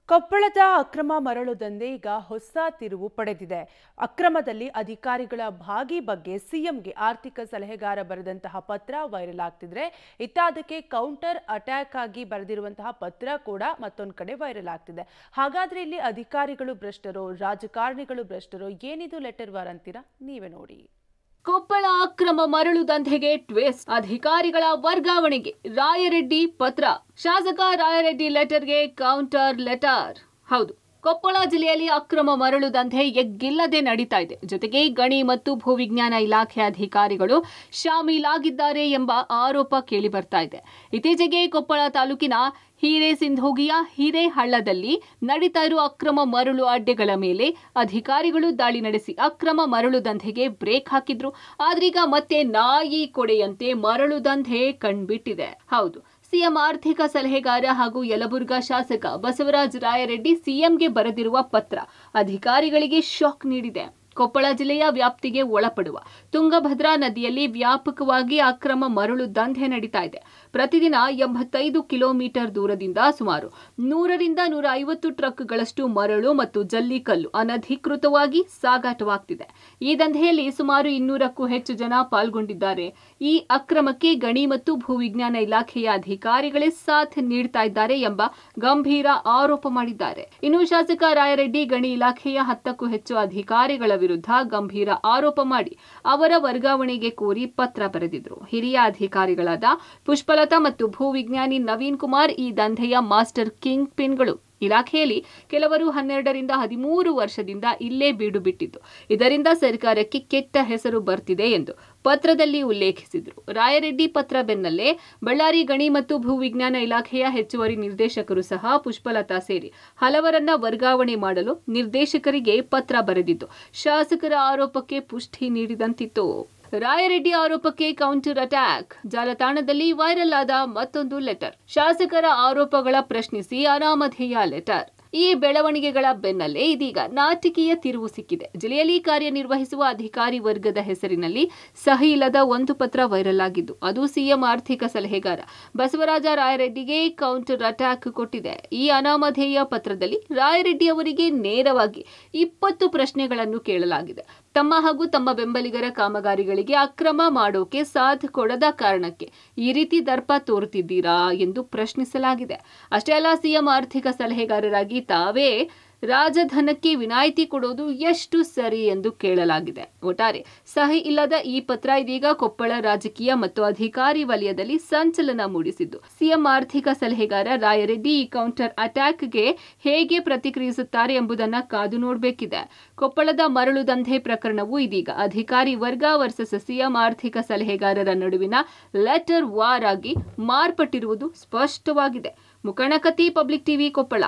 ಕೊಪ್ಪಳದ ಅಕ್ರಮ ಮರಳು ದಂಧೆ ಈಗ ಹೊಸ ತಿರುವು ಪಡೆದಿದೆ. ಅಕ್ರಮದಲ್ಲಿ ಅಧಿಕಾರಿಗಳ ಭಾಗಿ ಬಗ್ಗೆ ಸಿಎಂಗೆ ಆರ್ಥಿಕ ಸಲಹೆಗಾರ ಬರೆದಂತಹ ಪತ್ರ ವೈರಲ್ ಆಗ್ತಿದ್ರೆ, ಇತ್ತ ಅದಕ್ಕೆ ಕೌಂಟರ್ ಅಟ್ಯಾಕ್ ಆಗಿ ಬರೆದಿರುವಂತಹ ಪತ್ರ ಕೂಡ ಮತ್ತೊಂದು ಕಡೆ ವೈರಲ್ ಆಗ್ತಿದೆ. ಹಾಗಾದ್ರೆ ಇಲ್ಲಿ ಅಧಿಕಾರಿಗಳು ಭ್ರಷ್ಟರೋ, ರಾಜಕಾರಣಿಗಳು ಭ್ರಷ್ಟರೋ, ಏನಿದು ಲೆಟರ್ ವಾರ್ ಅಂತೀರಾ? ನೀವೇ ನೋಡಿ. ಕೊಪ್ಪಳ ಅಕ್ರಮ ಮರಳು ದಂಧೆಗೆ ಟ್ವಿಸ್ಟ್, ಅಧಿಕಾರಿಗಳ ವರ್ಗಾವಣೆಗೆ ರಾಯರೆಡ್ಡಿ ಪತ್ರ, ಶಾಸಕ ರಾಯರೆಡ್ಡಿ ಲೆಟರ್ಗೆ ಕೌಂಟರ್ ಲೆಟರ್. ಹೌದು, ಕೊಪ್ಪಳ ಜಿಲ್ಲೆಯಲ್ಲಿ ಅಕ್ರಮ ಮರಳು ದಂಧೆ ಎಗ್ಗಿಲ್ಲದೆ ನಡೀತಾ ಇದೆ. ಜೊತೆಗೆ ಗಣಿ ಮತ್ತು ಭೂವಿಜ್ಞಾನ ಇಲಾಖೆ ಅಧಿಕಾರಿಗಳು ಶಾಮೀಲಾಗಿದ್ದಾರೆ ಎಂಬ ಆರೋಪ ಕೇಳಿ ಬರ್ತಾ ಇದೆ. ಇತ್ತೀಚೆಗೆ ಕೊಪ್ಪಳ ತಾಲೂಕಿನ ಹಿರೇಸಿಂಧೋಗಿಯ ಹಿರೇಹಳ್ಳದಲ್ಲಿ ನಡೀತಾ ಇರುವ ಅಕ್ರಮ ಮರಳು ಅಡ್ಡೆಗಳ ಮೇಲೆ ಅಧಿಕಾರಿಗಳು ದಾಳಿ ನಡೆಸಿ ಅಕ್ರಮ ಮರಳು ದಂಧೆಗೆ ಬ್ರೇಕ್ ಹಾಕಿದ್ರು. ಆದ್ರೀಗ ಮತ್ತೆ ನಾಯಿ ಕೊಡೆಯಂತೆ ಮರಳು ದಂಧೆ ಕಣ್ಬಿಟ್ಟಿದೆ. ಹೌದು, ಸಿಎಂ ಆರ್ಥಿಕ ಸಲಹೆಗಾರ ಹಾಗೂ ಯಲಬುರ್ಗಾ ಶಾಸಕ ಬಸವರಾಜ ರಾಯರೆಡ್ಡಿ ಸಿಎಂಗೆ ಬರೆದಿರುವ ಪತ್ರ ಅಧಿಕಾರಿಗಳಿಗೆ ಶಾಕ್ ನೀಡಿದೆ. ಕೊಪ್ಪಳ ಜಿಲ್ಲೆಯ ವ್ಯಾಪ್ತಿಗೆ ಒಳಪಡುವ ತುಂಗಭದ್ರಾ ನದಿಯಲ್ಲಿ ವ್ಯಾಪಕವಾಗಿ ಅಕ್ರಮ ಮರಳು ದಂಧೆ ನಡೀತಾ ಇದೆ. ಪ್ರತಿದಿನ 85 ಕಿಲೋಮೀಟರ್ ದೂರದಿಂದ ಸುಮಾರು 100ರಿಂದ 150 ಟ್ರಕ್ಗಳಷ್ಟು ಮರಳು ಮತ್ತು ಜಲ್ಲಿಕಲ್ಲು ಅನಧಿಕೃತವಾಗಿ ಸಾಗಾಟವಾಗ್ತಿದೆ. ಈ ದಂಧೆಯಲ್ಲಿ ಸುಮಾರು 200ಕ್ಕೂ ಹೆಚ್ಚು ಜನ ಪಾಲ್ಗೊಂಡಿದ್ದಾರೆ. ಈ ಅಕ್ರಮಕ್ಕೆ ಗಣಿ ಮತ್ತು ಭೂವಿಜ್ಞಾನ ಇಲಾಖೆಯ ಅಧಿಕಾರಿಗಳೇ ಸಾಥ್ ನೀಡ್ತಾ ಇದ್ದಾರೆ ಎಂಬ ಗಂಭೀರ ಆರೋಪ ಮಾಡಿದ್ದಾರೆ. ಇನ್ನು ಶಾಸಕ ರಾಯರೆಡ್ಡಿ ಗಣಿ ಇಲಾಖೆಯ 10ಕ್ಕೂ ಹೆಚ್ಚು ಅಧಿಕಾರಿಗಳ ವಿರುದ್ಧ ಗಂಭೀರ ಆರೋಪ ಮಾಡಿ ಅವರ ವರ್ಗಾವಣೆಗೆ ಕೋರಿ ಪತ್ರ ಬರೆದಿದ್ರು. ಹಿರಿಯ ಅಧಿಕಾರಿಗಳಾದ ಪುಷ್ಪಲತಾ ಮತ್ತು ಭೂವಿಜ್ಞಾನಿ ನವೀನ್ ಕುಮಾರ್ ಈ ದಂಧೆಯ ಮಾಸ್ಟರ್ ಕಿಂಗ್ ಪಿನ್ಗಳು. ಇಲಾಖೆಯಲ್ಲಿ ಕೆಲವರು 12ರಿಂದ 13 ವರ್ಷದಿಂದ ಇಲ್ಲೇ ಬೀಡು ಬಿಟ್ಟಿದ್ದು, ಇದರಿಂದ ಸರ್ಕಾರಕ್ಕೆ ಕೆಟ್ಟ ಹೆಸರು ಬರ್ತಿದೆ ಎಂದು ಪತ್ರದಲ್ಲಿ ಉಲ್ಲೇಖಿಸಿದರು. ರಾಯರೆಡ್ಡಿ ಪತ್ರ ಬೆನ್ನಲ್ಲೇ ಬಳ್ಳಾರಿ ಗಣಿ ಮತ್ತು ಭೂವಿಜ್ಞಾನ ಇಲಾಖೆಯ ಹೆಚ್ಚುವರಿ ನಿರ್ದೇಶಕರು ಸಹ ಪುಷ್ಪಲತಾ ಸೇರಿ ಹಲವರನ್ನ ವರ್ಗಾವಣೆ ಮಾಡಲು ನಿರ್ದೇಶಕರಿಗೆ ಪತ್ರ ಬರೆದಿದ್ದು ಶಾಸಕರ ಆರೋಪಕ್ಕೆ ಪುಷ್ಟಿ ನೀಡಿದಂತಿತ್ತು. ರಾಯರೆಡ್ಡಿ ಆರೋಪಕ್ಕೆ ಕೌಂಟರ್ ಅಟ್ಯಾಕ್, ಜಾಲತಾಣದಲ್ಲಿ ವೈರಲ್ ಆದ ಮತ್ತೊಂದು ಲೆಟರ್, ಶಾಸಕರ ಆರೋಪಗಳ ಪ್ರಶ್ನಿಸಿ ಅನಾಮಧೇಯ ಲೆಟರ್. ಈ ಬೆಳವಣಿಗೆಗಳ ಬೆನ್ನಲ್ಲೇ ಇದೀಗ ನಾಟಕೀಯ ತಿರುವು ಸಿಕ್ಕಿದೆ. ಜಿಲ್ಲೆಯಲ್ಲಿ ಕಾರ್ಯನಿರ್ವಹಿಸುವ ಅಧಿಕಾರಿ ವರ್ಗದ ಹೆಸರಿನಲ್ಲಿ ಸಹಿ ಇಲ್ಲದ ಒಂದು ಪತ್ರ ವೈರಲ್ ಆಗಿದ್ದು, ಅದು ಸಿಎಂ ಆರ್ಥಿಕ ಸಲಹೆಗಾರ ಬಸವರಾಜ ರಾಯರೆಡ್ಡಿಗೆ ಕೌಂಟರ್ ಅಟ್ಯಾಕ್ ಕೊಟ್ಟಿದೆ. ಈ ಅನಾಮಧೇಯ ಪತ್ರದಲ್ಲಿ ರಾಯರೆಡ್ಡಿ ಅವರಿಗೆ ನೇರವಾಗಿ 20 ಪ್ರಶ್ನೆಗಳನ್ನು ಕೇಳಲಾಗಿದೆ. ತಮ್ಮ ಹಾಗೂ ತಮ್ಮ ಬೆಂಬಲಿಗರ ಕಾಮಗಾರಿಗಳಿಗೆ ಅಕ್ರಮ ಮಾಡೋಕೆ ಸಾಥ್ ಕೊಡದ ಕಾರಣಕ್ಕೆ ಈ ರೀತಿ ದರ್ಪ ತೋರುತ್ತಿದ್ದೀರಾ ಎಂದು ಪ್ರಶ್ನಿಸಲಾಗಿದೆ. ಅಷ್ಟೇ ಅಲ್ಲ, ಸಿಎಂ ಆರ್ಥಿಕ ಸಲಹೆಗಾರರಾಗಿ ತಾವೇ ರಾಜಧನಕ್ಕೆ ವಿನಾಯಿತಿ ಕೊಡೋದು ಎಷ್ಟು ಸರಿ ಎಂದು ಕೇಳಲಾಗಿದೆ. ಒಟ್ಟಾರೆ ಸಹಿ ಇಲ್ಲದ ಈ ಪತ್ರ ಇದೀಗ ಕೊಪ್ಪಳ ರಾಜಕೀಯ ಮತ್ತು ಅಧಿಕಾರಿ ವಲಯದಲ್ಲಿ ಸಂಚಲನ ಮೂಡಿಸಿದ್ದು, ಸಿಎಂ ಆರ್ಥಿಕ ಸಲಹೆಗಾರ ರಾಯರೆಡ್ಡಿ ಈ ಕೌಂಟರ್ ಅಟ್ಯಾಕ್ಗೆ ಹೇಗೆ ಪ್ರತಿಕ್ರಿಯಿಸುತ್ತಾರೆ ಎಂಬುದನ್ನು ಕಾದು ನೋಡಬೇಕಿದೆ. ಕೊಪ್ಪಳದ ಮರಳು ದಂಧೆ ಪ್ರಕರಣವು ಇದೀಗ ಅಧಿಕಾರಿ ವರ್ಗ ವರ್ಸಸ್ ಸಿಎಂ ಆರ್ಥಿಕ ಸಲಹೆಗಾರರ ನಡುವಿನ ಲೆಟರ್ ವಾರ್ ಆಗಿ ಮಾರ್ಪಟ್ಟಿರುವುದು ಸ್ಪಷ್ಟವಾಗಿದೆ. ಮುಖಂಡ ಕತ್ತಿ, ಪಬ್ಲಿಕ್ ಟಿವಿ, ಕೊಪ್ಪಳ.